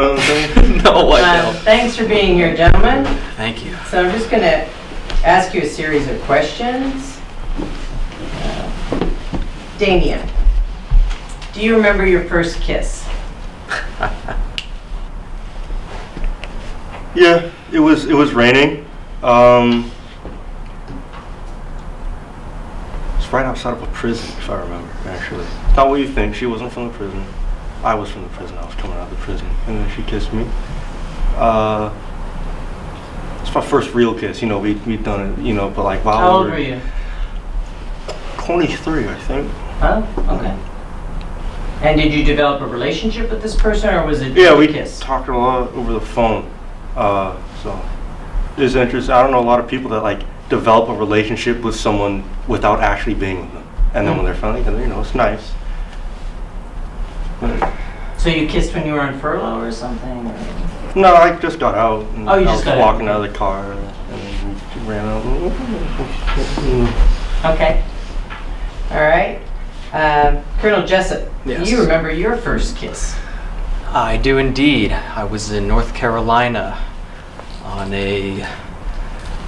what I'm saying? No, I don't. Thanks for being here, gentlemen. Thank you. So I'm just going to ask you a series of questions. Damien, do you remember your first kiss? Yeah, it was raining. It's right outside of a prison, if I remember, actually. Not what you think. She wasn't from the prison. I was from the prison. I was coming out of the prison. And then she kissed me. It's my first real kiss. You know, we'd done it, you know, but like while How old were you? 23, I think. Oh, okay. And did you develop a relationship with this person, or was it just Yeah, a we kiss? talked a lot over the phone. So it's interesting. I don't know a lot of people that like develop a relationship with someone without actually being with them. And then when they're finally together, you know, it's nice. So you kissed when you were on furlough or something? Or? No, I just got out. And Oh, you I just was got walking out. out of the car, and then we ran out. Okay. All right. Colonel Jessup, Yes. do you remember your first kiss? I do indeed. I was in North Carolina on a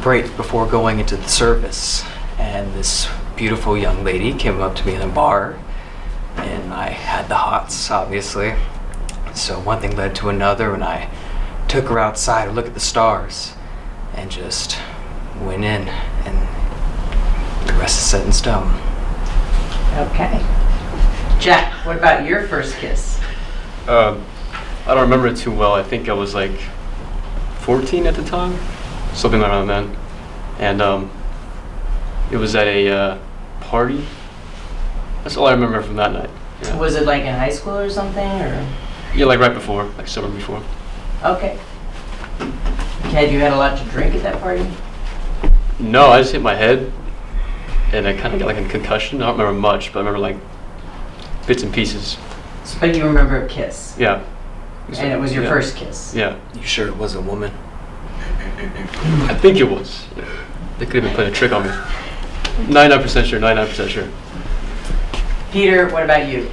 break before going into the service, and this beautiful young lady came up to me in a bar, and I had the hots, obviously. So one thing led to another, and I took her outside to look at the stars, and just went in, and the rest is set in stone. Okay. Jack, what about your first kiss? I don't remember it too well. I think I was like 14 at the time, something around then. And it was at a party. That's all I remember from that night. Yeah. Was it like in high school or something, or? Yeah, like right before, like summer before. Okay. Had you had a lot to drink at that party? No, I just hit my head, and I kind of got like a concussion. I don't remember much, but I remember like bits and pieces. But you remember a kiss? Yeah. And it was your Yeah. first kiss? Yeah. You sure it was a woman? I think it was. They could have been playing a trick on me. 99% sure, 99% sure. Peter, what about you?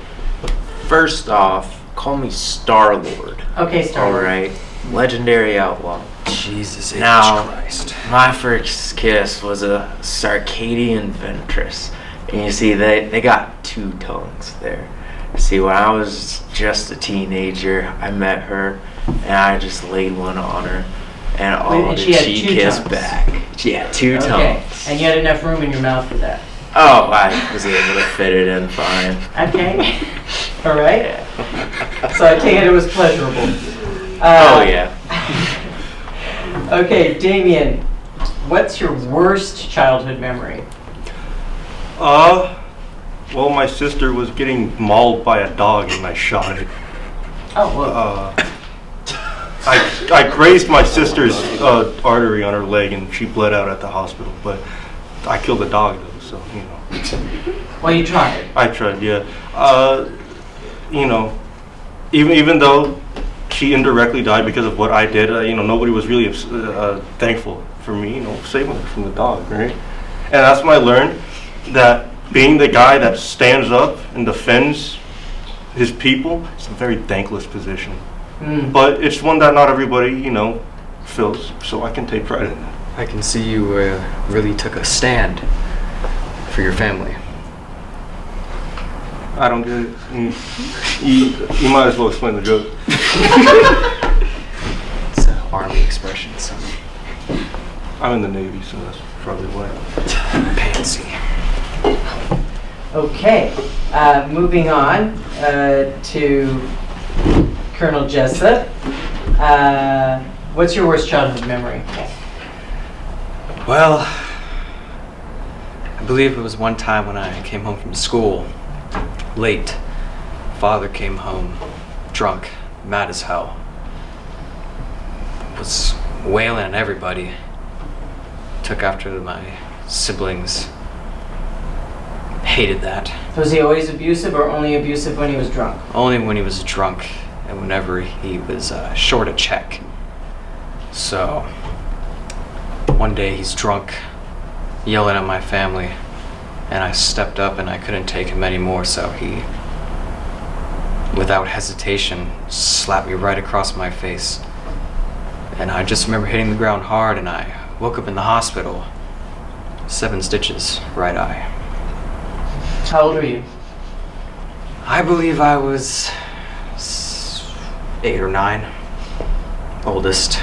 First off, call me Star-Lord. Okay, Star. All right. Legendary outlaw. Jesus H. Now, Christ. my first kiss was a Circadian Ventress. And you see, they got two tongues there. See, when I was just a teenager, I met her, and I just laid one on her. And and did she had she two kiss tongues. back. She had two Okay. tongues. And you had enough room in your mouth for that? Oh, I was able to fit it in fine. Okay. All right. Yeah. So I take it was pleasurable. Oh, yeah. Okay, Damien, what's your worst childhood memory? Well, my sister was getting mauled by a dog, and I shot it. Oh, whoa. I grazed my sister's artery on her leg, and she bled out at the hospital. But I killed the dog, though, so you know. Well, you tried. I tried, yeah. You know, even though she indirectly died because of what I did, you know, nobody was really thankful for me, you know, saving her from the dog, right? And that's when I learned that being the guy that stands up and defends his people is a very thankless position. But it's one that not everybody, you know, fills, so I can take pride in that. I can see you really took a stand for your family. I don't get it. You might as well explain the joke. It's an army expression, son. I'm in the Navy, so that's probably why. Pansy. Okay, moving on to Colonel Jessup. What's your worst childhood memory? Well, I believe it was one time when I came home from school, late. Father came home, drunk, mad as hell. Was wailing at everybody. Took after my siblings. Hated that. Was he always abusive or only abusive when he was drunk? Only when he was drunk and whenever he was short a check. So, one day he's drunk, yelling at my family, and I stepped up and I couldn't take him anymore, so he without hesitation, slapped me right across my face. And I just remember hitting the ground hard, and I woke up in the hospital. 7 stitches, right eye. How old were you? I believe I was 8 or 9, oldest.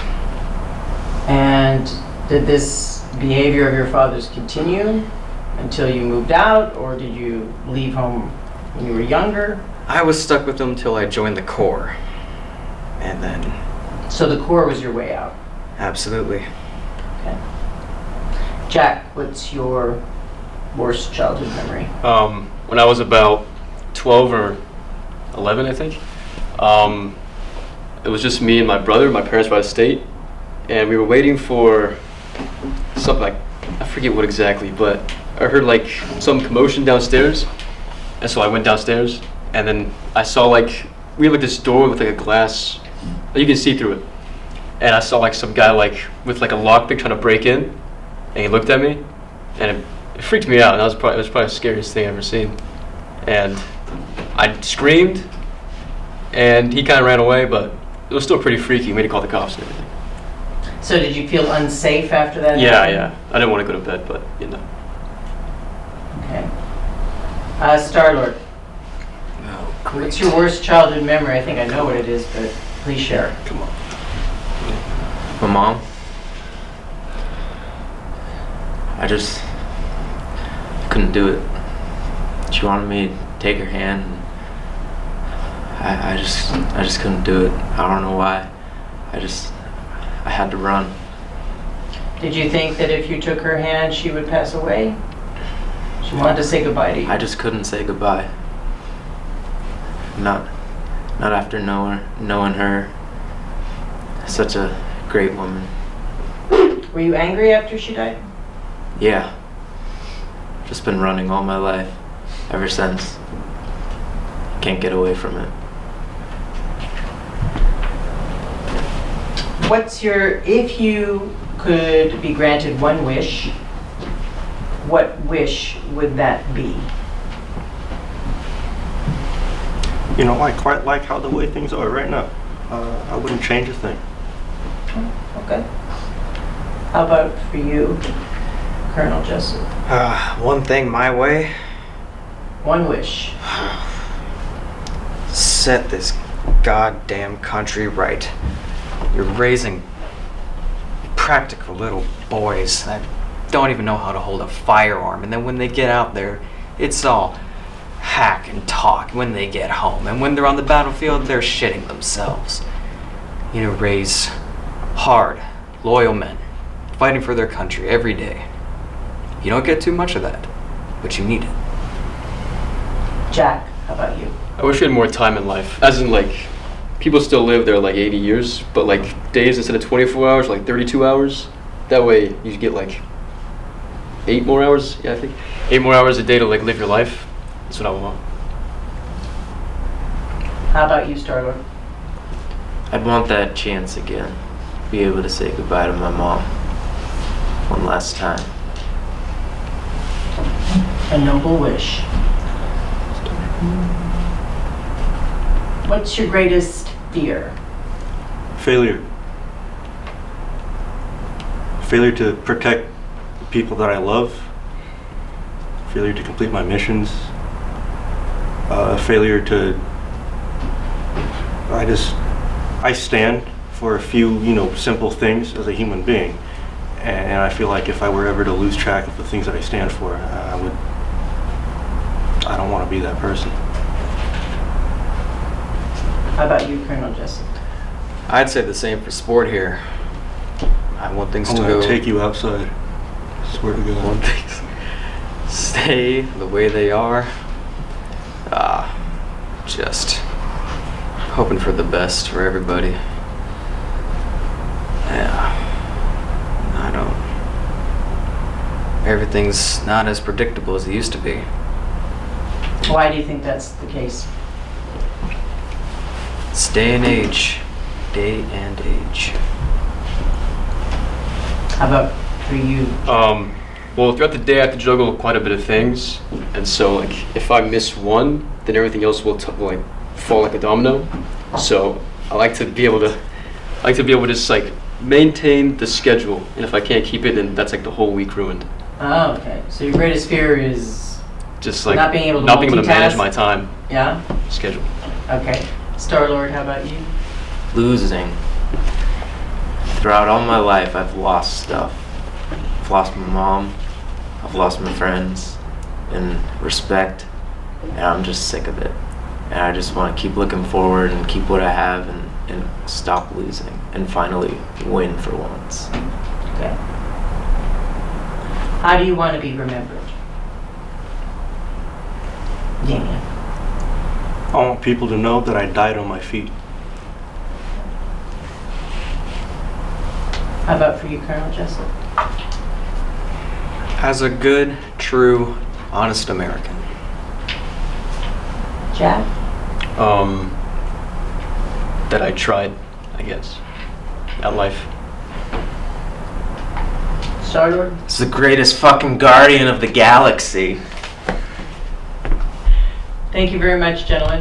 And did this behavior of your father's continue until you moved out, or did you leave home when you were younger? I was stuck with them till I joined the Corps. And then, So the Corps was your way out. absolutely. Okay. Jack, what's your worst childhood memory? When I was about 12 or 11, I think, it was just me and my brother. My parents were out of state, and we were waiting for something like, I forget what exactly, but I heard like some commotion downstairs, and so I went downstairs, and then I saw like, we had like this door with like a glass, you can see through it, and I saw like some guy like with like a lockpick trying to break in, and he looked at me, and it freaked me out, and it was probably the scariest thing I've ever seen. And I screamed, and he kind of ran away, but it was still pretty freaky. We had to call the cops and everything. So did you feel unsafe after that? Yeah, happened? yeah. I didn't want to go to bed, but you know. Okay. Star-Lord, Oh, what's your worst childhood memory? I think I know what it is, but please share. Come on. My mom. I couldn't do it. She wanted me to take her hand. I just couldn't do it. I don't know why. I had to run. Did you think that if you took her hand, she would pass away? She wanted to say goodbye to you. I just couldn't say goodbye. Not after knowing her. Such a great woman. Were you angry after she died? Yeah. Just been running all my life. Ever since. Can't get away from it. If you could be granted one wish, what wish would that be? You know, I quite like how the way things are right now. I wouldn't change a thing. Okay. How about for you, Colonel Jessup? One thing my way, One wish. set this goddamn country right. You're raising practical little boys that don't even know how to hold a firearm, and then when they get out there, it's all hack and talk when they get home, and when they're on the battlefield, they're shitting themselves. You know, raise hard, loyal men, fighting for their country every day. You don't get too much of that, but you need it. Jack, how about you? I wish we had more time in life. As in, like, people still live there like 80 years, but like days instead of 24 hours, like 32 hours. That way you get like 8 more hours. Yeah, I think 8 more hours a day to like live your life. That's what I want. How about you, Star-Lord? I'd want that chance again. Be able to say goodbye to my mom. One last time. A noble wish. What's your greatest fear? Failure. Failure to protect the people that I love. Failure to complete my missions. Failure to... I stand for a few, simple things as a human being. And I feel like if I were ever to lose track of the things that I stand for, I don't want to be that person. How about you, Colonel Jessup? I'd say the same for sport here. I want things I'm to going go. to take you outside. I swear to God. Want things stay the way they are. Just hoping for the best for everybody. Yeah. I don't. Everything's not as predictable as it used to be. Why do you think that's the case? It's day and age. Day and age. How about for you? Well, throughout the day I have to juggle quite a bit of things, and so like if I miss one, then everything else will fall like a domino. So I like to be able to just like maintain the schedule, and if I can't keep it, then that's like the whole week ruined. Oh, okay. So your greatest fear is Just like not being able to manage multitask? my time Yeah? schedule. Okay. Star-Lord, how about you? Losing. Throughout all my life, I've lost stuff. I've lost my mom. I've lost my friends and respect, and I'm just sick of it. And I just want to keep looking forward and keep what I have and stop losing and finally win for once. Okay. How do you want to be remembered? Daniel. I want people to know that I died on my feet. How about for you, Colonel Jessup? As a good, true, honest American. Jack? That I tried, I guess, at life. Star-Lord? It's the greatest fucking guardian of the galaxy. Thank you very much, gentlemen.